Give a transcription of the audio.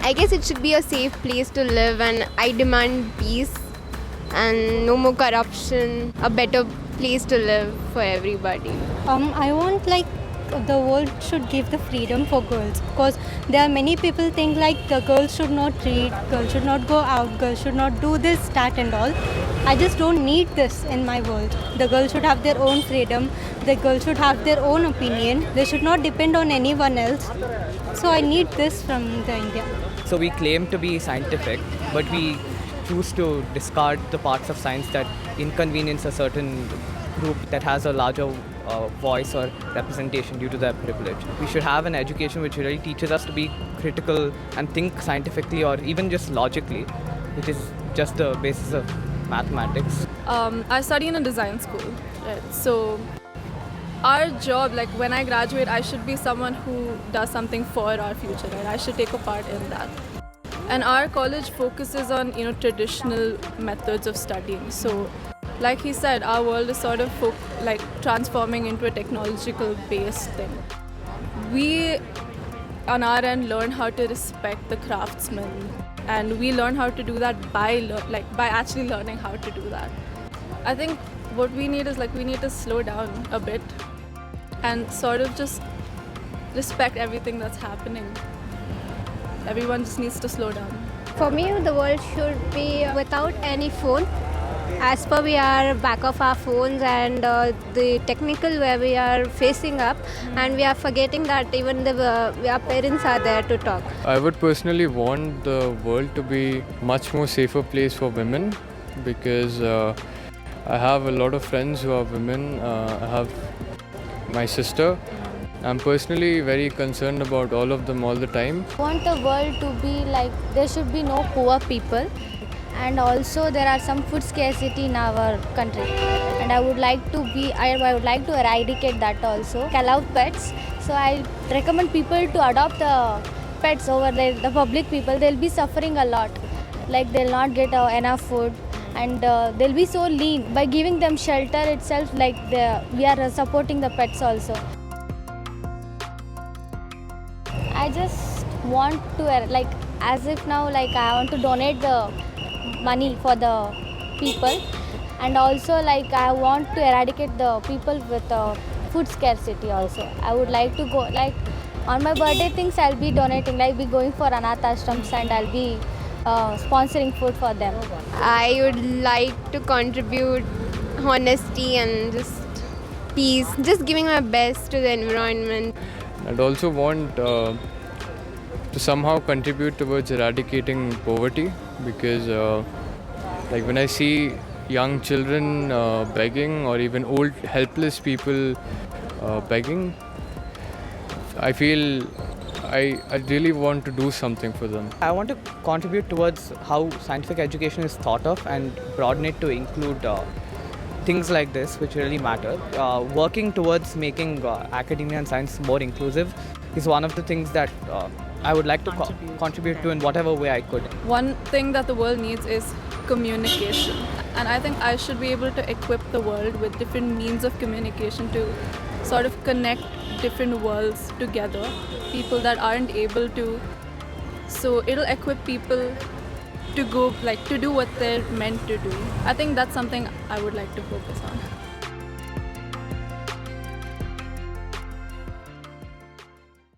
I guess it should be a safe place to live, and I demand peace and no more corruption, a better place to live for everybody. I want the world should give the freedom for girls, because there are many people think like the girls should not read, girls should not go out, girls should not do this, that and all. I just don't need this in my world. The girls should have their own freedom, the girls should have their own opinion, they should not depend on anyone else. So I need this from the India. So we claim to be scientific, but we choose to discard the parts of science that inconvenience a certain group that has a larger voice or representation due to their privilege. We should have an education which really teaches us to be critical and think scientifically or even just logically, which is just the basis of mathematics. I study in a design school, right? So our job, like when I graduate, I should be someone who does something for our future, right? I should take a part in that. And our college focuses on, traditional methods of studying. So, like he said, our world is sort of transforming into a technological based thing. We, on our end, learn how to respect the craftsmen, and we learn how to do that by actually learning how to do that. I think what we need is we need to slow down a bit and sort of just respect everything that's happening. Everyone just needs to slow down. For me, the world should be without any phone. As per we are back of our phones and the technical where we are facing up, and we are forgetting that even our parents are there to talk. I would personally want the world to be much more safer place for women, because I have a lot of friends who are women. I have my sister. I'm personally very concerned about all of them all the time. I want the world to be there should be no poor people, and also there are some food scarcity in our country, and I would like to eradicate that also. I love pets, so I recommend people to adopt the pets over the public people. They'll be suffering a lot, they'll not get enough food, and they'll be so lean. By giving them shelter itself, we are supporting the pets also. I just want to as if now I want to donate the money for the people, and also I want to eradicate the people with food scarcity also. I would like to go on my birthday things, I'll be donating, be going for anath ashrams, and I'll be sponsoring food for them. I would like to contribute honesty and just peace, just giving my best to the environment. I'd also want to somehow contribute towards eradicating poverty, because when I see young children begging, or even old helpless people begging, I feel I really want to do something for them. I want to contribute towards how scientific education is thought of and broaden it to include things like this which really matter. Working towards making academia and science more inclusive is one of the things that I would like to contribute to in whatever way I could. One thing that the world needs is communication. And I think I should be able to equip the world with different means of communication to sort of connect different worlds together, people that aren't able to. So it'll equip people to go, to do what they're meant to do. I think that's something I would like to focus on.